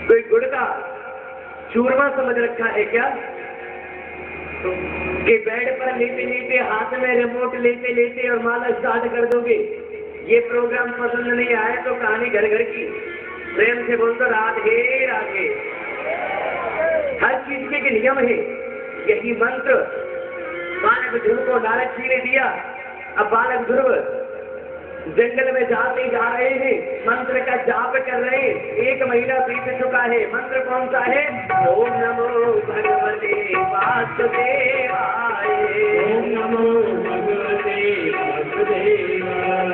कोई गुड़ का चूरमा समझ रखा है क्या कि बेड पर लेटे लेटे हाथ में रिमोट लेते लेते और माला स्टार्ट कर दोगे? ये प्रोग्राम पसंद नहीं आए तो कहानी घर घर की। प्रेम से बोल दो राधे राधे। हर चीज के नियम है। यही मंत्र बालक ध्रुव को नारद जी ने दिया। अब बालक ध्रुव जंगल में जाते जा रहे हैं, मंत्र का जाप कर रहे हैं। 1 महीना बीत चुका है। मंत्र कौन सा है? ओम नमो भगवते वासुदेवाय। ओम नमो भगवते वासुदेवाय।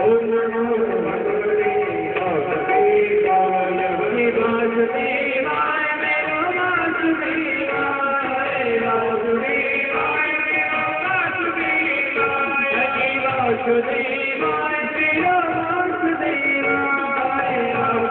ओम नमो भगवते वासुदेवाय। वासुदेवाय मेरो वासुदेवाय। वासुदेवाय मेरो वासुदेवाय। वासुदेवाय मेरो वासुदेवाय। वासुदेवाय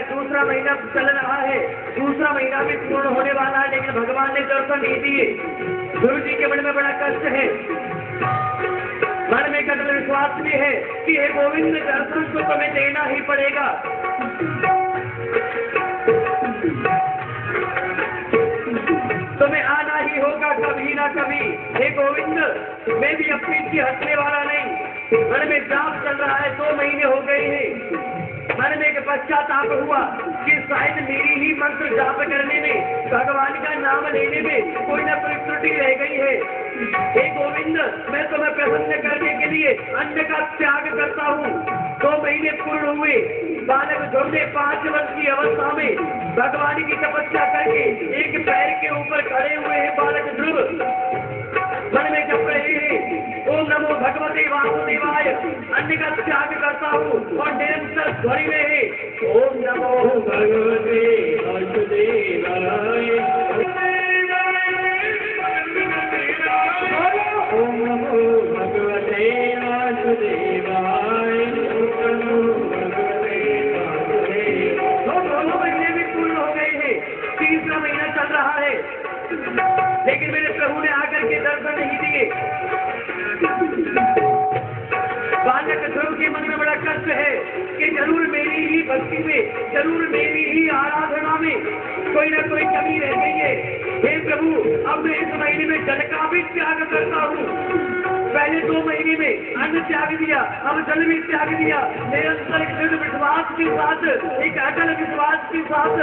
दूसरा महीना चल रहा है। दूसरा महीना भी पूर्ण होने वाला है, लेकिन भगवान ने दर्शन नहीं दिए। गुरु जी के मन में बड़ा कष्ट है। मन में कष्ट विश्वास भी है कि हे गोविंद दर्शन तो तुम्हें देना ही पड़ेगा। तुम्हें आना ही होगा कभी ना कभी। हे गोविंद मैं भी अब पीछे हटने वाला नहीं। मन में जाप चल रहा है। 2 महीने हो गए हैं। मन में एक पश्चाताप हुआ कि शायद मेरी ही मंत्र जाप करने में, भगवान का नाम लेने में कोई न कोई त्रुटि रह गई है। हे गोविंद मैं तुम्हें प्रसन्न करने के लिए अन्न का त्याग करता हूँ। 2 महीने पूर्ण हुए। बालक ध्रुव ने 5 वर्ष की अवस्था में भगवान की तपस्या करके एक पैर के ऊपर खड़े हुए हैं। बालक ध्रुव मन में जप रहे हैं ओम नमो भगवते वासुदेवाय। अन्न का त्याग करता हूँ और निरंतर ध्वनि में है ओम नमो भगवते वासुदेवाय। ओम नमो भगवते वासुदेवाय। दोनों महीने भी पूर्ण हो गए हैं। तीसरा महीना चल रहा है, लेकिन मेरे प्रभु ने आकर के दर्शन नहीं दिए। बालक ध्रुव के मन में बड़ा कष्ट है कि जरूर मेरी ही भक्ति में, जरूर मेरी ही आराधना में कोई ना कोई कमी रह गई है। हे प्रभु अब मैं इस महीने में जल का भी त्याग करता हूँ। पहले 2 महीने में अन्न त्याग दिया, अब जल भी त्याग दिया। निरंतर दृढ़ विश्वास के साथ, एक अटल विश्वास के साथ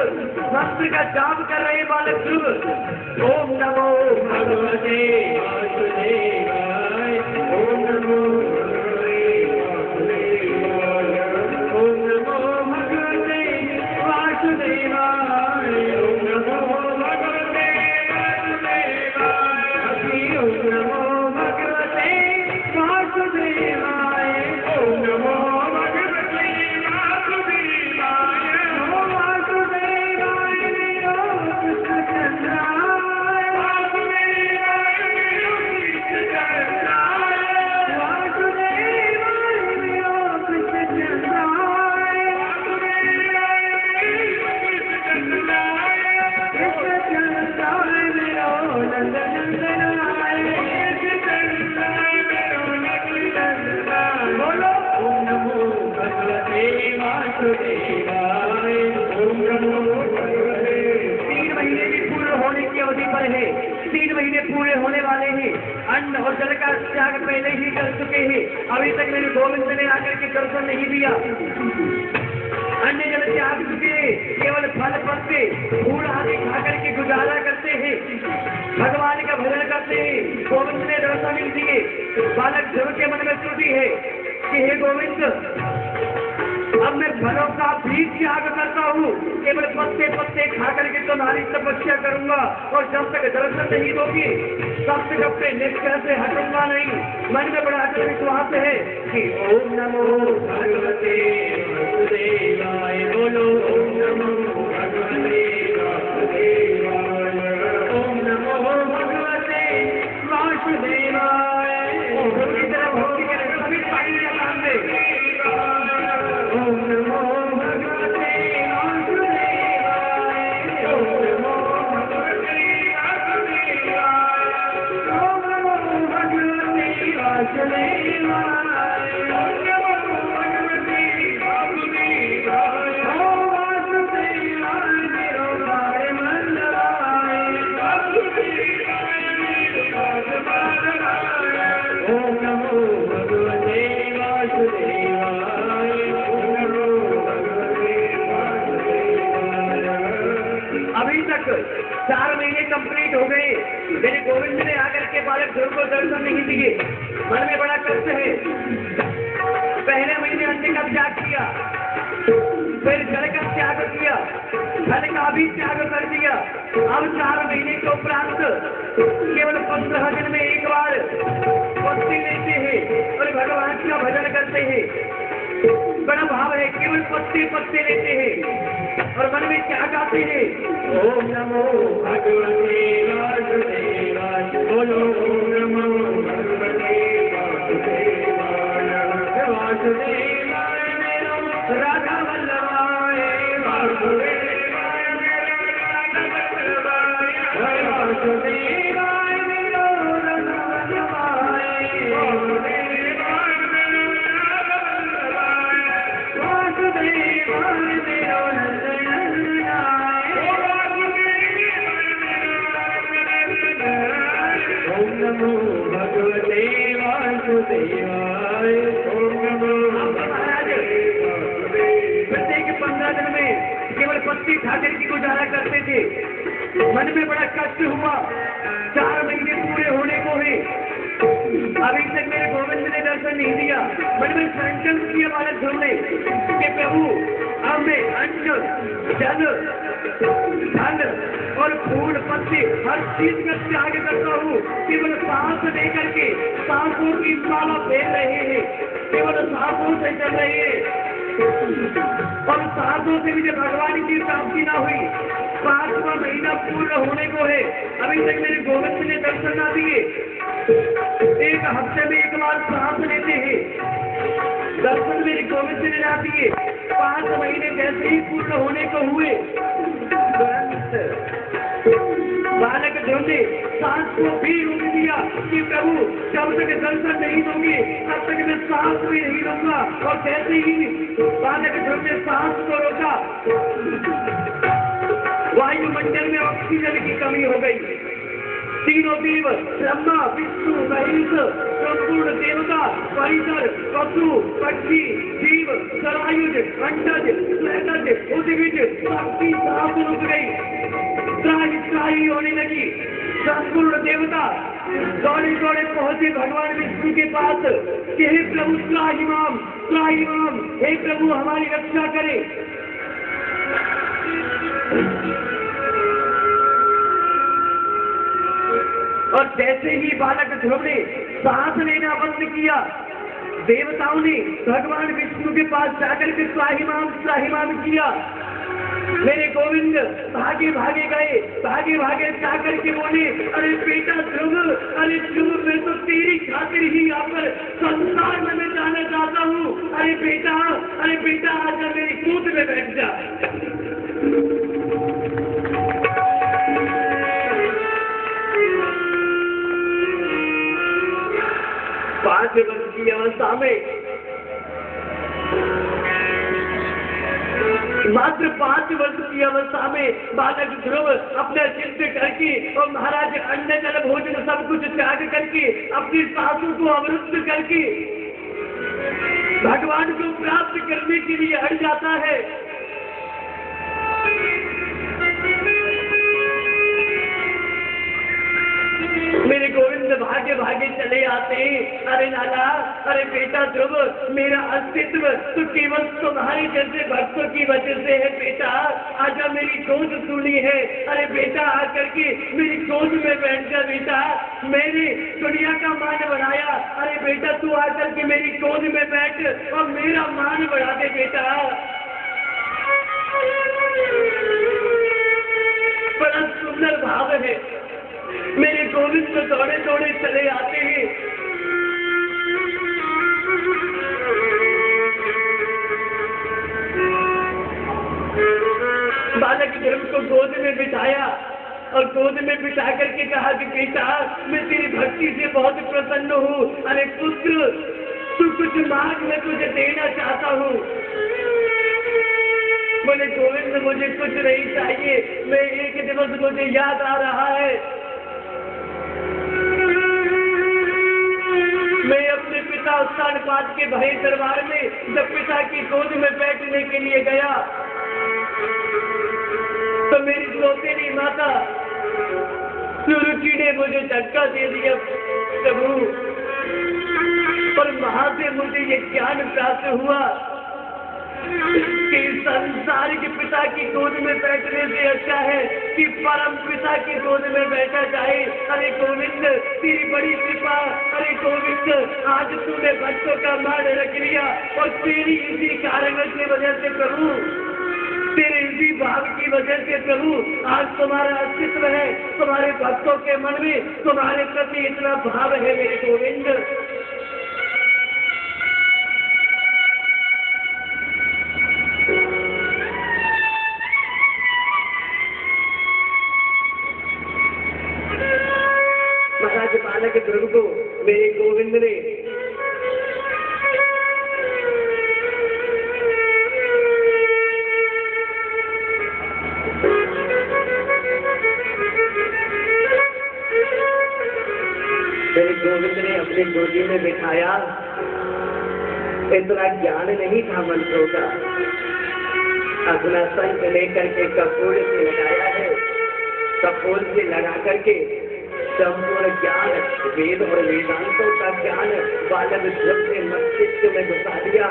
मंत्र का जाप कर रहे बालक ध्रुव। ओम नमो भगवते वासुदेवाय। ओम नमो ओम नमो भगवते वासुदेवाय। ओम नमो भगवते वासुदेवाय। ओम नमो भगवते वासुदेवाय। ओम नमो भगवते वासुदेवाय। ओम वासुदेवाय मेरो कृष्ण चंद्राय। वासुदेवाय मेरो कृष्ण चंद्राय। वासुदेवाय मेरो कृष्ण चंद्राय। वासुदेवाय मेरो कृष्ण चंद्राय। कृष्ण चंद्राय मेरो नंद नंदनाय। कृष्ण चंद्राय मेरो नंद नंदनाय। बोलो ओम नमो भगवते वासुदेवाय। ओम नमो भगवते। 3 महीने भी पूर्ण होने की अवधि पर है। 3 महीने पूरे होने वाले हैं। अन्न और जल का त्याग पहले ही कर चुके हैं। अभी तक मेरे गोविंद ने आकर के दर्शन नहीं दिया। अन्न जल त्याग चुके हैं। केवल फल पत्ते फूल आदि खा करके गुजारा करते हैं। भगवान का भजन करते हैं। गोविंद ने दर्शन नहीं दिए। बालक ध्रुव के मन में त्रुटि है कि हे गोविंद अब मैं फलों का भी त्याग करता हूँ, केवल पत्ते पत्ते खा करके तुम्हारी तपस्या करूंगा, और जब तक दर्शन नहीं दोगी तब तक अपने निश्चय से हटूंगा नहीं। मन में बड़ा अटल विश्वास है कि ओम नमो भगवते वासुदेवाय, बोलो ओम नमो भगवते वासुदेवाय, ओम नमो भगवते वासुदेवाय। की तरफ होगी कि सभी पानी का काम दे। ओम नमो भगवते वासुदेवाय, ओम नमो भगवते वासुदेवाय, ओम नमो भगवते वासुदेवाय, ओम नमो भगवते वासुदेवाय, ओम वासुदेवाय निरोधाय मंगलाय, वासुदेवाय निरोधाय मंगलाय, ओम नमो भगवते वासुदेवाय, ओम नमो भगवते वासुदेवाय। अभी तक 4 महीने कंप्लीट हो गए, मेरे गोविंद ने आकर के बालक ध्रुव को दर्शन नहीं दिए। मन में बड़ा कष्ट है। पहले महीने अन्न का त्याग किया, फिर जल का त्याग किया, धन का भी त्याग कर दिया। अब 4 महीने के उपरांत केवल 15 दिन में एक बार पत्ते लेते हैं और भगवान का भजन करते हैं। बड़ा भाव है, केवल पत्ते पत्ते लेते हैं और मन में क्या गाते हैं, ओम नमो भगवते वासुदेवाय, बोलो ओम नमो भगवते वासुदेवाय, वासुदेवाय मेरो राधा वल्लभाय, वासुदेवाय मेरो राधा वल्लभाय, वासुदेवाय मेरो राधा वल्लभाय, वासुदेवाय मेरो राधा वल्लभाय, वासुदेवाय मेरो नंदनंदनाय, ओम नमो भगवते वासुदेवाय, ओम नमो भगवते वासुदेवाय। प्रत्येक 15 दिन में केवल पत्ती ठाकर की गुजारा करते थे। मन में बड़ा कष्ट हुआ, 4 महीने पूरे होने को है, अभी तक मेरे गोविंद ने दर्शन नहीं दिया। मन में संकल्प किया बालक ध्रुव ने कि प्रभु अब मैं अन्न, जल, धन और फूल पत्ते हर चीज का त्याग करता हूँ। केवल सांस लेकर के सांसों की माला फेर रहे हैं, केवल सांसों से चल रहे हैं और सांसों से भी जब भगवान की प्राप्ति ना हुई। 5वां महीना पूर्ण होने को है, अभी तक मेरे गोविंद ने दर्शन ना दिए। 1 हफ्ते में एक बार सांस लेते हैं, दर्शन मेरे गोविंद ने ना दिए। 5 महीने जैसे ही पूर्ण होने को हुए, बालक ध्रुव ने सांस को भी रोक दिया कि प्रभु जब तक दर्शन नहीं दोगे तब तक मैं सांस भी नहीं लूंगा। और जैसे ही बालक ध्रुव ने सांस को रोका, वायुमंडल में ऑक्सीजन की कमी हो गई। तीनों देव ब्रह्मा विष्णु महेश संपूर्ण देवता परिसर पशु पक्षी जीव सरायुज अंडज स्लेटज उद्भिज सबकी सांस रुक गई, त्राही त्राही होने लगी। संपूर्ण देवता दौड़े दौड़े पहुंचे भगवान विष्णु के पास कि हे प्रभु त्राहिमाम त्राहिमाम, हे प्रभु हमारी रक्षा करें। और जैसे ही बालक ध्रुव ने सांस लेना बंद किया, देवताओं ने भगवान विष्णु के पास जाकर के त्राहिमाम किया। मेरे गोविंद भागे भागे गए, भागे भागे जाकर के बोले, अरे बेटा ध्रुव, अरे ध्रुव मैं तो तेरी खातिर ही यहाँ पर संसार में मैं जाना चाहता हूँ। अरे बेटा आजा मेरी गोद में बैठ जा। 5 वर्ष की अवस्था में, मात्र 5 वर्ष की अवस्था में बालक ध्रुव अपना चित्त करके और महाराज अन्न जल भोजन सब कुछ त्याग करके अपनी सासू को अवरुद्ध करके भगवान को प्राप्त करने के लिए हट जाता है। मेरे गोविंद भागे भागे चले आते हैं। अरे लाला, अरे बेटा ध्रुव, मेरा अस्तित्व तो केवल तुम्हारे जैसे भक्तों की वजह से है बेटा। आजा मेरी गोद सुनी है। अरे बेटा आकर के मेरी गोद में बैठ जा बेटा, मैंने दुनिया का मान बढ़ाया। अरे बेटा तू आकर के मेरी गोद में बैठ और मेरा मान बढ़ा दे बेटा। बड़ा सुंदर भाव है। मेरे गोविंद तो दौड़े दौड़े चले आते हैं। बालक ध्रुव को गोद में बिठाया और गोद में बिठा करके कहा कि बेटा मैं तेरी भक्ति से बहुत प्रसन्न हूँ। अरे पुत्र तू कुछ मांग, मैं तुझे देना चाहता हूँ। बोले गोविंद मुझे कुछ नहीं चाहिए, मैं एक दिवस मुझे याद आ रहा है, मैं अपने पिता उत्तानपाद के भरे दरबार में जब पिता की गोद में बैठने के लिए गया तो मेरी सौतेली माता सुरुचि ने मुझे झटका दे दिया प्रभु। पर वहां से मुझे ये ज्ञान प्राप्त हुआ कि संसार के पिता की गोद में बैठने से अच्छा है कि परम पिता की गोद में बैठा जाए। अरे गोविंद तेरी बड़ी कृपा। अरे गोविंद आज तूने भक्तों का मान रख लिया और तेरी इसी कारण की वजह से प्रभु, तेरे इसी भाव की वजह से प्रभु आज तुम्हारा अस्तित्व है। तुम्हारे भक्तों के मन में तुम्हारे प्रति इतना भाव है मेरे गोविंद। महाराज बालक ध्रुव को मेरे गोविंद ने अपनी गोदी में बिठाया। इतना ज्ञान नहीं था मंत्रों का। अपना संख लेकर के कपूर से लगाया है, कपूर से लगा करके संपूर्ण ज्ञान, वेद और वेदांतों का ज्ञान बालक ध्रुव ने मस्तिष्क में घुसा दिया,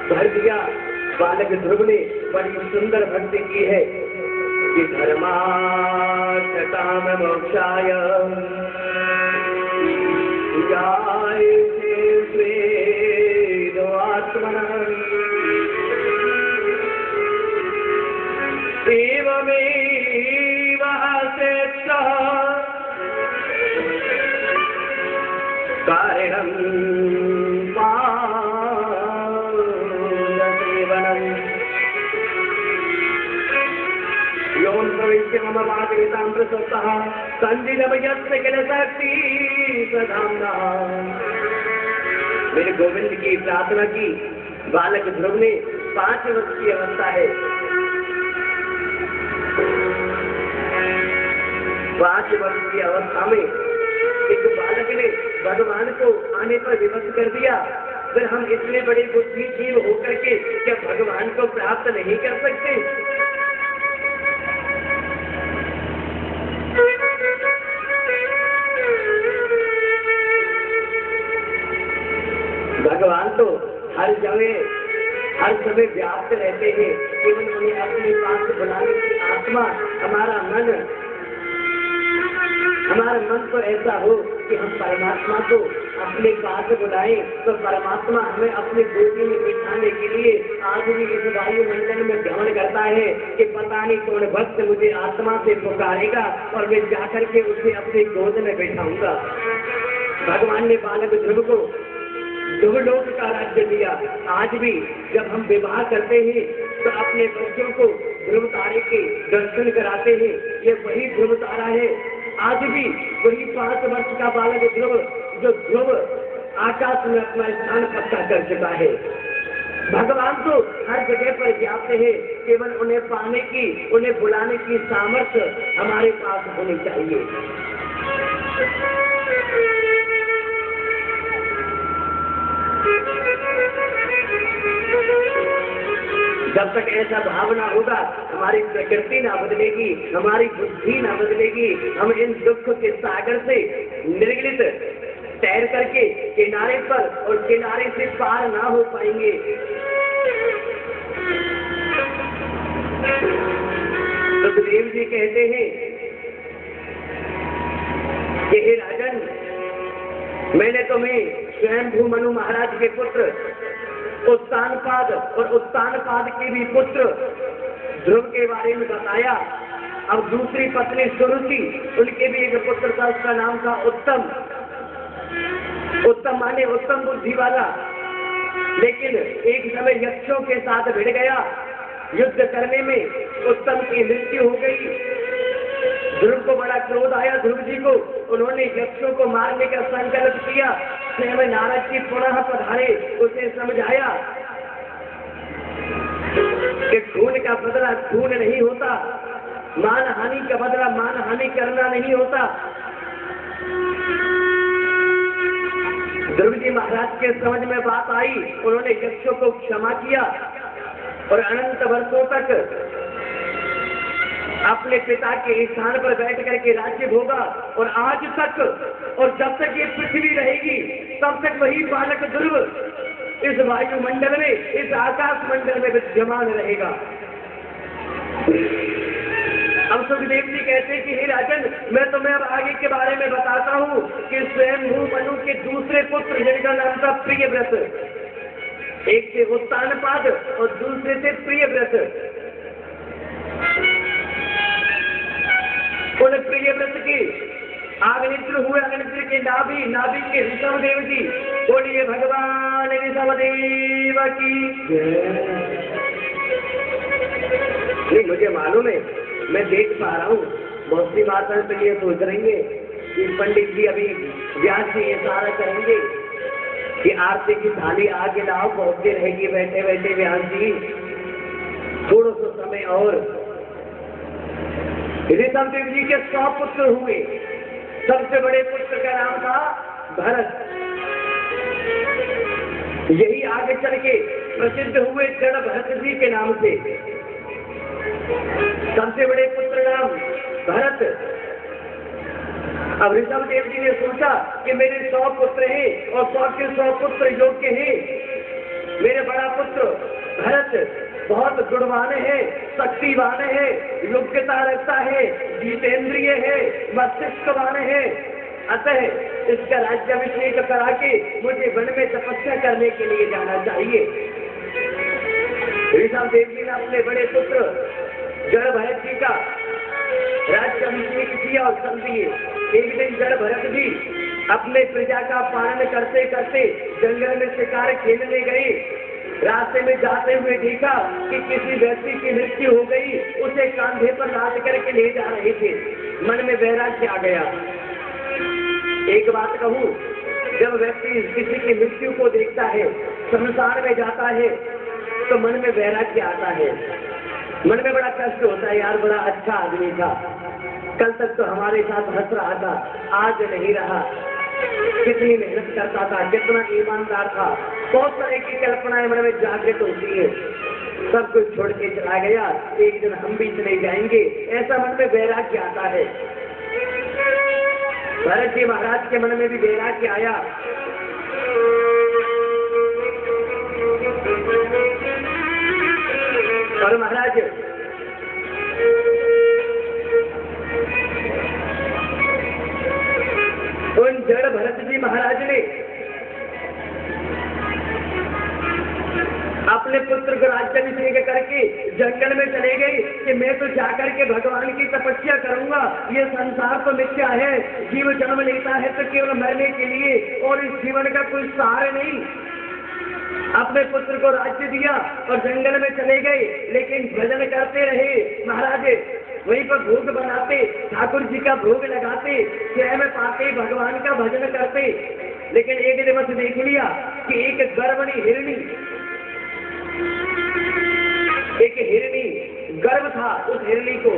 भर दिया। बालक ध्रुव ने बड़ी सुंदर भक्ति की है कि धर्मार्थ काम मोक्षाय आत्मना एवमेव कारणं पादसेवनम् यों प्रविश्य मम वागीतामृतः संदिनमयस्य किल शक्ति प्रधानः। मेरे गोविंद की प्रार्थना की। बालक ध्रुव ने 5 वर्ष की अवस्था है। 5 वर्ष की अवस्था में एक बालक ने भगवान को आने पर विवश कर दिया। फिर हम इतने बड़े बुद्धिजीव होकर के क्या भगवान को प्राप्त नहीं कर सकते? भगवान तो हर समय व्याप्त रहते हैं। केवल उन्हें अपने पास बुलाने की आत्मा, हमारा मन तो ऐसा हो कि हम परमात्मा को अपने पास बुलाएं, तो परमात्मा हमें अपनी गोदी में बिठाने के लिए आज भी इस वायुमंडल में भ्रमण करता है कि पता नहीं कौन भक्त मुझे आत्मा से पुकारेगा और मैं जाकर के उसे अपनी गोद में बैठाऊंगा। भगवान ने बालक ध्रुव को ध्रुवलोक का राज्य दिया। आज भी जब हम विवाह करते हैं तो अपने बच्चों को ध्रुव तारे के दर्शन कराते हैं। ये वही ध्रुव तारा है। आज भी वही 5 वर्ष का बालक ध्रुव, जो ध्रुव आकाश में अपना स्थान पक्का कर चुका है। भगवान तो हर जगह पर व्याप्त है। केवल उन्हें पाने की, उन्हें बुलाने की सामर्थ्य हमारे पास होनी चाहिए। जब तक ऐसा भाव ना होगा हमारी प्रकृति ना बदलेगी, हमारी बुद्धि ना बदलेगी, हम इन दुख के सागर से निर्गलित तैर करके किनारे पर और किनारे से पार ना हो पाएंगे। सुखदेव जी कहते हैं कि हे राजन, मैंने तुम्हें स्वयंभू मनु महाराज के पुत्र उत्तानपाद और उत्तानपाद के भी पुत्र ध्रुव के बारे में बताया। अब दूसरी पत्नी सुरुचि, उनके भी एक पुत्र था, उसका नाम था उत्तम। उत्तम माने उत्तम बुद्धि वाला, लेकिन एक समय यक्षों के साथ भिड़ गया। युद्ध करने में उत्तम की मृत्यु हो गई। ध्रुव को बड़ा क्रोध आया, ध्रुव जी को। उन्होंने यक्षों को मारने का संकल्प किया। स्वयं नारद जी पुनः पधारे, उसे समझाया कि खून का बदला खून नहीं होता, मानहानि का बदला मानहानि करना नहीं होता। ध्रुव जी महाराज के समझ में बात आई, उन्होंने यक्षों को क्षमा किया और अनंत वर्षों तक अपने पिता के स्थान पर बैठ करके राज्य भोगा। और आज तक और जब तक ये पृथ्वी रहेगी तब तक वही बालक ध्रुव इस वायुमंडल में, इस आकाश मंडल में विद्यमान रहेगा। अब सुखदेव जी कहते कि हे राजन, मैं तुम्हें अब आगे के बारे में बताता हूँ कि स्वयंभू मनु के दूसरे पुत्र जिनका नाम था प्रियव्रत, एक थे उत्तानपाद और दूसरे थे प्रियव्रत। उन प्रियव्रत के अग्नित्र हुए, अग्नित्र के नाभि, नाभि के ऋषभदेव जी। बोलिए भगवान ऋषभदेव की। नहीं, मुझे मालूम है, मैं देख पा रहा हूँ बहुत सी माता तो ये सोच रही है कि पंडित जी अभी व्यास जी ये सारा करेंगे कि आरती की थाली आगे लाओ, बहुत देर रहेगी बैठे बैठे व्यास जी, थोड़ा सा समय और। ऋषभदेव जी के 100 पुत्र हुए। सबसे बड़े पुत्र का नाम था भरत। यही आगे चल के प्रसिद्ध हुए जड़ भरत जी के नाम से। सबसे बड़े पुत्र नाम भरत। अब ऋषभदेव जी ने सोचा कि मेरे 100 पुत्र हैं और 100 के 100 पुत्र योग्य हैं। मेरे बड़ा पुत्र भरत बहुत गुणवान है, शक्तिवान है, योग्यता रखता है, जितेंद्रिय है, मस्तिष्कवान है। अतः इसका राज्याभिषेक करा के मुझे वन में तपस्या करने के लिए जाना चाहिए। ऋषभदेव जी ने अपने बड़े पुत्र जड़ भरत जी का राज्याभिषेक किया और चल दिए। एक दिन जड़ भरत जी अपने प्रजा का पालन करते करते जंगल में शिकार खेलने गए। रास्ते में जाते हुए देखा कि किसी व्यक्ति की मृत्यु हो गई, उसे कांधे पर लाद करके ले जा रहे थे। मन में वैराग्य आ गया। एक बात कहूँ, जब व्यक्ति किसी की मृत्यु को देखता है, संसार में जाता है, तो मन में वैराग्य आता है। मन में बड़ा कष्ट होता है, यार बड़ा अच्छा आदमी था, कल तक तो हमारे साथ हंस रहा था, आज नहीं रहा, कितनी मेहनत करता था, कितना ईमानदार था। बहुत तरह की कल्पनाएं मन में जागृत होती है। सब कुछ छोड़ के चला गया, एक दिन हम भी चले जाएंगे, ऐसा मन में वैराग्य आता है। भरत जी महाराज के मन में भी वैराग्य आया। और महाराज उन जड़ भरत जी महाराज ने अपने पुत्र को राज्याभिषेक करके जंगल में चले गए कि मैं तो जाकर के भगवान की तपस्या करूंगा। ये संसार तो मिथ्या है, जीव जन्म लेता है तो केवल मरने के लिए और इस जीवन का कोई सहारा नहीं। अपने पुत्र को राज्य दिया और जंगल में चले गए, लेकिन भजन करते रहे। महाराज वहीं पर भोग बनाते, ठाकुर जी का भोग लगाते, स्वयं पाते, भगवान का भजन करते। लेकिन एक दिवस देख लिया कि एक गर्भणी हिरणी, एक हिरणी गर्भ था। उस हिरणी को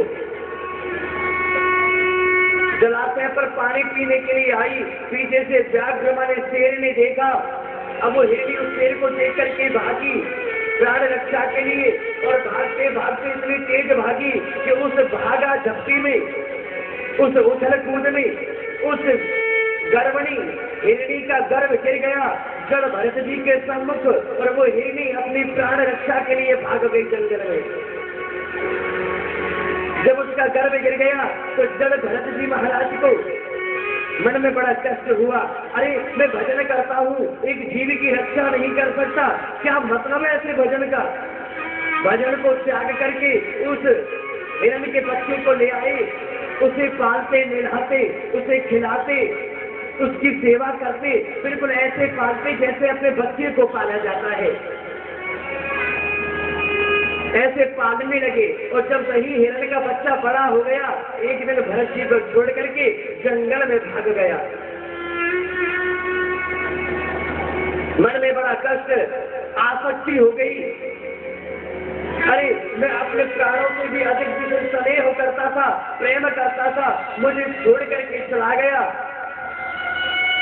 जलाशय पर पानी पीने के लिए आई। पीछे से व्याघ्र माने शेर ने देखा। अब वो हिरणी उस शेर को देख करके भागी। प्राण रक्षा के लिए, और भागते भागते इतनी तेज भागी कि उस भागा झपटी में, उस उछल कूद में, उस गर्भणी हिरणी का गर्भ गिर गया जड़ भरत जी के सम्मुख, और वो हिरणी अपनी प्राण रक्षा के लिए भाग गई जंगल में। जब उसका गर्भ गिर गया तो जड़ भरत जी महाराज को मन में बड़ा कष्ट हुआ। अरे मैं भजन करता हूँ, एक जीव की रक्षा नहीं कर सकता, क्या मतलब है ऐसे भजन का? भजन को त्याग करके उस हिरण के बच्चे को ले आए, उसे पालते नहलाते, उसे खिलाते, उसकी सेवा करते, बिल्कुल ऐसे पालते जैसे अपने बच्चे को पाला जाता है, ऐसे पालने लगे। और जब वही हिरण का बच्चा बड़ा हो गया, एक दिन भरत जी को छोड़ करके जंगल में भाग गया। मन में बड़ा कष्ट, आसक्ति हो गई। अरे मैं अपने प्राणों को भी अधिक जिसे स्नेह करता था, प्रेम करता था, मुझे छोड़ करके चला गया।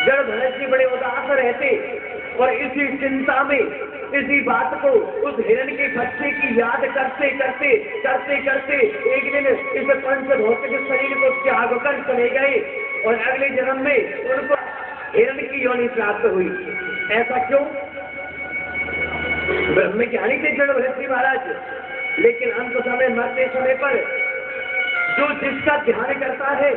जड़ भरत जी बड़े उदास रहते, और इसी चिंता में, इसी बात को, उस हिरण के बच्चे की याद करते करते करते करते एक दिन इस पंच भौतिक शरीर को त्याग कर चले गए, और अगले जन्म में उनको हिरण की योनि प्राप्त हुई। ऐसा क्यों? ब्रह्मज्ञानी थे जड़ भरत जी महाराज, लेकिन अंत समय मरते समय पर जो जिसका ध्यान करता है,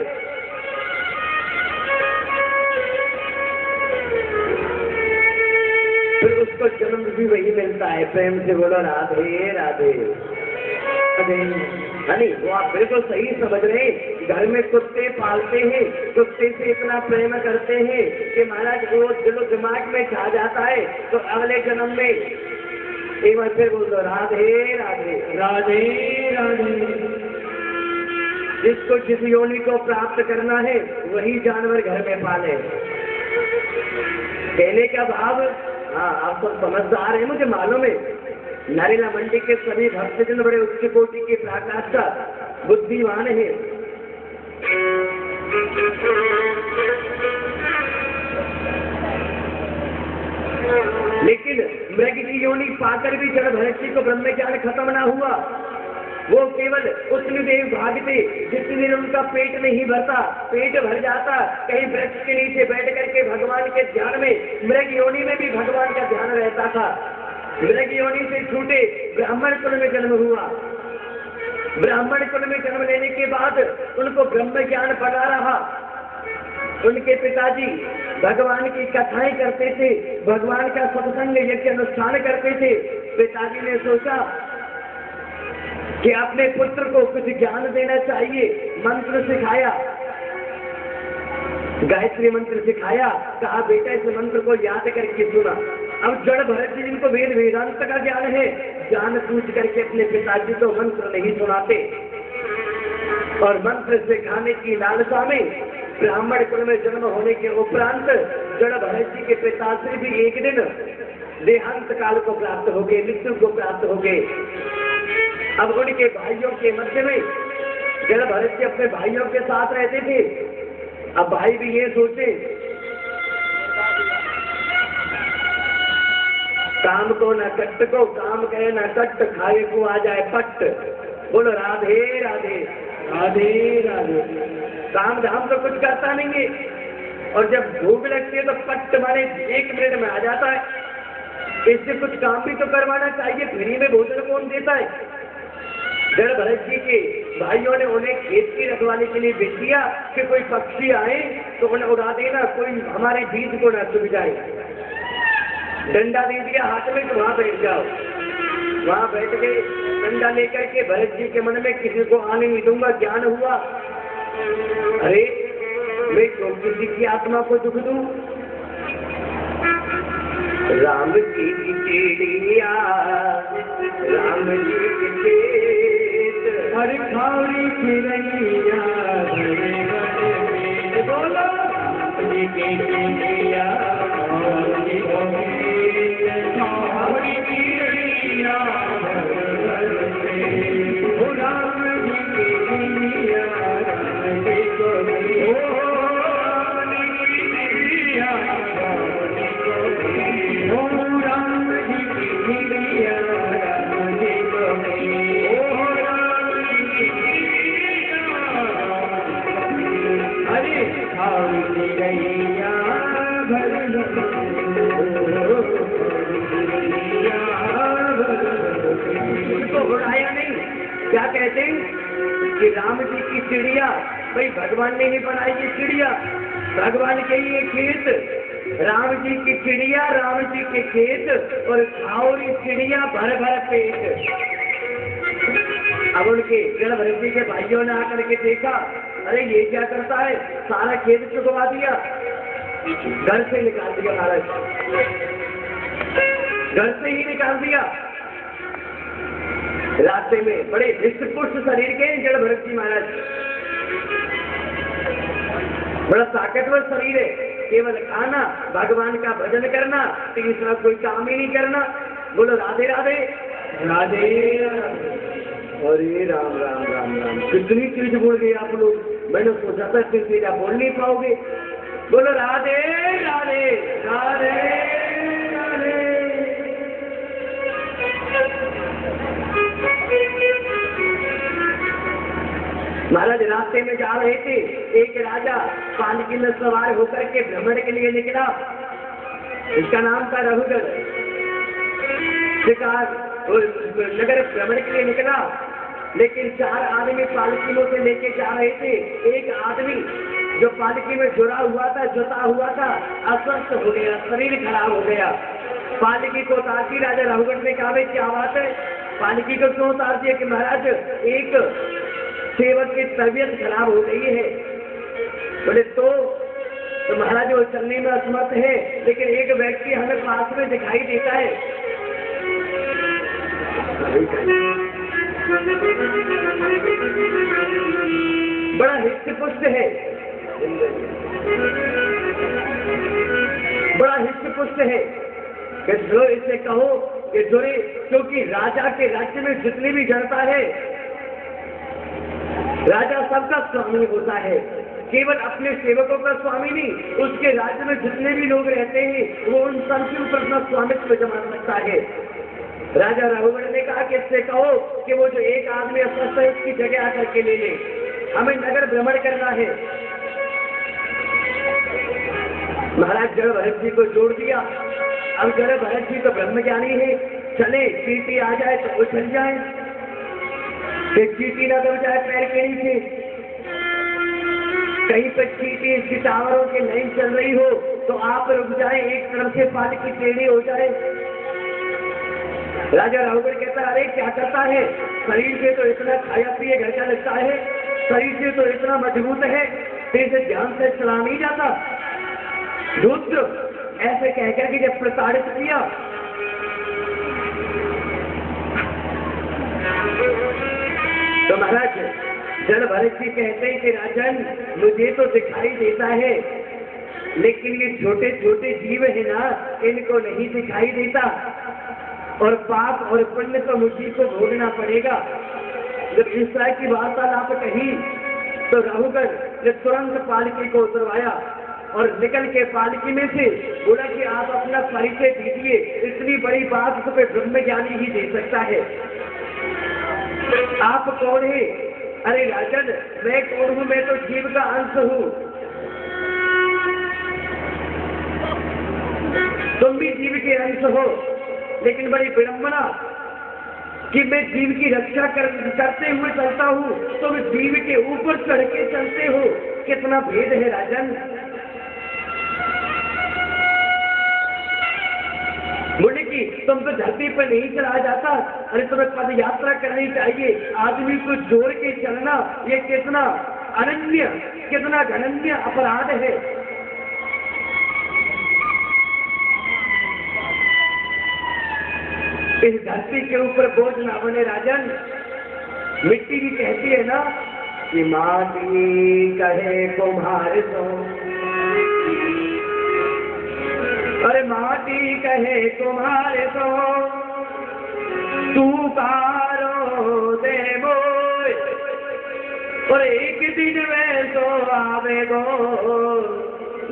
फिर उसको जन्म भी वही मिलता है। प्रेम से बोलो राधे राधे। नहीं, वो आप बिल्कुल सही समझ रहे हैं। घर में कुत्ते पालते हैं, कुत्ते से इतना प्रेम करते हैं कि महाराज वो दिलो दिमाग में छा जाता है, तो अगले जन्म में एक बार फिर बोल दो राधे राधे राधे राधे। जिसको जिस योनि को प्राप्त करना है वही जानवर घर में पाले। कहने का भाव, हाँ आप सब समझदार हैं, मुझे मालूम है। नारीला मंडी के सभी भक्तजन बड़े उच्च कोटि के पराकाष्ठा बुद्धिमान है। लेकिन मृग की योनि पाकर भी जड़ भरत जी को ब्रह्म ज्ञान खत्म ना हुआ। वो केवल उतनी देर भागते जितनी देर उनका पेट नहीं भरता। पेट भर जाता, कहीं वृक्ष के नीचे बैठ करके भगवान के ध्यान में, मृग योनि में भी भगवान का ध्यान रहता था। मृग योनि से छूटे ब्राह्मण कुल में जन्म हुआ। ब्राह्मण कुल में जन्म लेने के बाद उनको ब्रह्म ज्ञान पड़ा रहा। उनके पिताजी भगवान की कथाएं करते थे, भगवान का सत्संग यज्ञ अनुष्ठान करते थे। पिताजी ने सोचा कि अपने पुत्र को कुछ ज्ञान देना चाहिए, मंत्र सिखाया, गायत्री मंत्र सिखाया, कहा बेटा इस मंत्र को याद करके सुना। अब जड़ भरत जी जिनको वेद वेदांत का ज्ञान है, जान पूछ करके अपने पिताजी को मंत्र नहीं सुनाते, और मंत्र सिखाने की लालसा में ब्राह्मण कुल में जन्म होने के उपरांत जड़ भरत जी के पिताश्री भी एक दिन देहांत काल को प्राप्त हो गए, मृत्यु को प्राप्त हो गए। अब उनके भाइयों के मध्य में जड़ भरत जी अपने भाइयों के साथ रहते थे। अब भाई भी ये सोचे काम को न कट्ट को, काम करे न कट्ट, खाए को आ जाए पट्ट। बोलो राधे राधे राधे राधे। काम धाम तो कुछ करता नहीं है, और जब भूख लगती है तो पट्ट माने 1 मिनट में आ जाता है। इससे कुछ काम भी तो करवाना चाहिए, फ्री में भोजन कौन देता है? जड़ भरत जी के भाइयों ने उन्हें खेत की रखवाली के लिए भेज दिया कि कोई पक्षी आए तो उन्हें उड़ा देना, कोई हमारे बीज को न चुभ जाए। डंडा दे दिया हाथ में तो वहां बैठ जाओ। वहां बैठ गए, डंडा लेकर के भरत जी के मन में किसी को आने नहीं दूंगा ज्ञान हुआ। अरे मैं क्यों किसी की आत्मा को दुख दूं? राम की चिड़िया राम जी के खेत, हर खावड़ी चिड़ैया बोलो जी के चिड़िया खावड़ी चिड़ैया राम जी के चिड़िया राम जी को उनको उड़ाया नहीं। क्या कहते हैं कि राम जी की चिड़िया, भाई भगवान ने ही बनाई ये चिड़िया, भगवान के ये खेत, राम जी की चिड़िया, राम जी के खेत, और खाओरी चिड़िया भर भर पेट। अब उनके जल भरत जी के भाइयों ने आकर के देखा, अरे ये क्या करता है, सारा खेत चुकवा दिया, घर से निकाल दिया महाराज, घर से ही निकाल दिया। रास्ते में बड़े हृष्ट-पुष्ट शरीर के जड़ भरत जी महाराज, बड़ा ताकतवर शरीर है, केवल खाना, भगवान का भजन करना, तीसरा कोई काम ही नहीं करना। बोलो राधे राधे राधे। अरे राम राम राम राम, कितनी चीज बोल गए आप लोग, मैंने सोचा था फिर तेरा बोल नहीं पाओगे। बोलो राधे राधे राधे राधे। महाराज रास्ते में जा रहे थे, एक राजा पालकी में सवार होकर के भ्रमण के लिए निकला, इसका नाम था रघुगढ़। शिकार नगर भ्रमण के लिए निकला, लेकिन 4 आदमी पालकी में से लेके जा रहे थे। एक आदमी जो पालकी में जुड़ा हुआ था, जुटा हुआ था, अस्वस्थ हो गया, शरीर खराब हो गया। पालकी को उतार दी। राजा रघुगढ़ ने कहा, क्या बात है, पालकी को क्यों उतार दिया? कि महाराज एक सेवक की तबीयत खराब हो गई है। बोले तो महाराज वो चलने में असमर्थ है, लेकिन एक व्यक्ति हमें पास में दिखाई देता है। बड़ा हृष्ट-पुष्ट है, बड़ा हृष्ट-पुष्ट है कि जो इसे कहो कि जुड़े, क्योंकि राजा के राज्य में जितनी भी जनता है, राजा सबका स्वामी होता है, केवल अपने सेवकों का स्वामी नहीं, उसके राज्य में जितने भी लोग रहते हैं वो उन सबके ऊपर अपना स्वामित्व जमा सकता है। राजा रघुगढ़ ने कहा कि इससे कहो कि वो जो एक आदमी अस्वस्थ है उसकी जगह आकर के ले ले, हमें नगर भ्रमण करना है। महाराज जड़ भरत जी को जोड़ दिया। अब जड़ भरत जी तो ब्रह्मज्ञानी है, चले चींटी आ जाए तो उछल जाए, चींटी ना दब जाए पैर के नीचे, कहीं पर चींटी इसकी टावरों की लाइन चल रही हो तो आप रुक जाए, एक तरफ से पालकी टेढ़ी हो जाए। राजा रघुगढ़ कहता, अरे क्या करता है, शरीर से तो इतना खाया पिए घर का लगता है, शरीर से तो इतना मजबूत है, फिर से ध्यान से चला नहीं जाता। रुद्र ऐसे कहकर के जब प्रताड़ित किया, तो महाराज जड़ भरत जी कहते हैं कि राजन मुझे तो दिखाई देता है, लेकिन ये छोटे छोटे जीव है ना, इनको नहीं दिखाई देता, और पाप और पुण्य तो मुझी को भोगना पड़ेगा। जब इस तरह की वार्तालाप कही तो रघुगढ़ ने तुरंत पालकी को उतरवाया और निकल के पालकी में से बोला कि आप अपना परिचय दीजिए, इतनी बड़ी बात तो ब्रह्मज्ञानी ही दे सकता है, आप कौन है? अरे राजन मैं कौन हूँ, मैं तो जीव का अंश हूँ, तुम भी जीव के अंश हो, लेकिन बड़ी विडंबना कि मैं जीव की रक्षा करते हुए चलता हूँ, तुम जीव के ऊपर चढ़ के चलते हो, कितना भेद है राजन। बोले कि तुम तो धरती पर नहीं चला जाता, अरे तुम्हें पद यात्रा करनी चाहिए, आदमी को जोड़ के चलना ये कितना अनन्य, कितना घनन्य अपराध है। इस धरती के ऊपर बोझ ना बने राजन। मिट्टी भी कहती है ना कि माटी कहे कुम्हार सो, अरे माटी कहे कुम्हार सो, तू कारो दे बोए, और एक दिन में सो आवेगो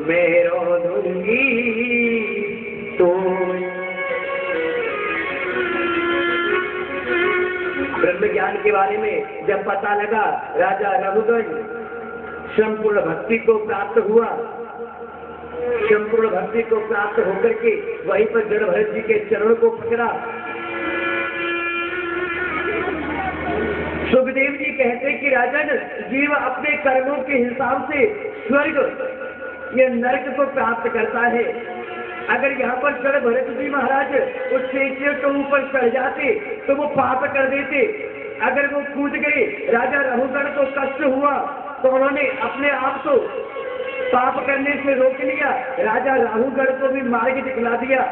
मेरो दूंगी तो। ब्रह्म ज्ञान के बारे में जब पता लगा, राजा रघुगढ़ संपूर्ण भक्ति को प्राप्त हुआ, संपूर्ण भक्ति को प्राप्त होकर के वहीं पर जड़ भरत जी के चरणों को पकड़ा। सुखदेव जी कहते कि राजन, जीव अपने कर्मों के हिसाब से स्वर्ग या नरक को प्राप्त करता है। अगर यहाँ पर जड़ भरत जी महाराज उस शेषनाग के ऊपर चढ़ जाते तो वो पाप कर देते। अगर वो कूद गए, राजा राहुगण को कष्ट हुआ तो उन्होंने अपने आप को पाप करने से रोक लिया, राजा राहुगण को भी मार्ग दिखला दिया।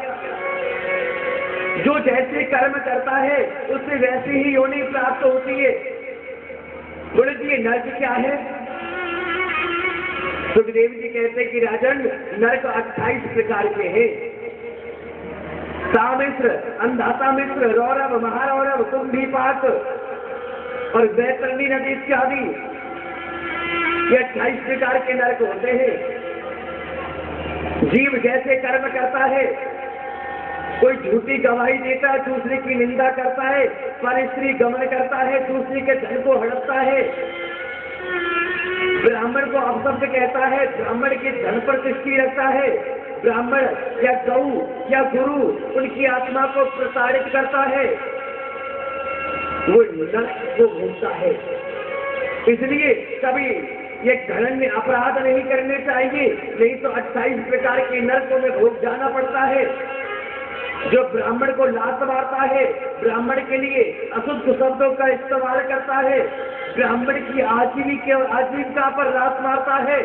जो जैसे कर्म करता है उससे वैसे ही योनि प्राप्त होती है। बोले जी, नरक क्या है? सुखदेव जी कहते कि राजन, नरक 28 प्रकार के हैं। सामिश्र, अंधाता मिश्र, रौरव, महारौरव, कुंभीपाक और वैतरणी नदी इत्यादि, ये 28 प्रकार के नरक होते हैं। जीव जैसे कर्म करता है, कोई झूठी गवाही देता है, दूसरे की निंदा करता है, पर स्त्री गमन करता है, दूसरे के धन को हड़पता है, ब्राह्मण को अपशब्द कहता है, ब्राह्मण के धन पर दृष्टि रखता है, ब्राह्मण या गौ या गुरु उनकी आत्मा को प्रताड़ित करता है, वो नरक को भूलता है। इसलिए कभी ये घृण्य अपराध नहीं करने चाहिए, नहीं तो 28 प्रकार के नरकों में भोग जाना पड़ता है। जो ब्राह्मण को लात मारता है, ब्राह्मण के लिए अशुद्ध शब्दों का इस्तेमाल करता है, ब्राह्मण की आजीविका पर लात मारता है,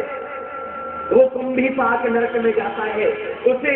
वो कुंभीपाक नरक में जाता है। उसे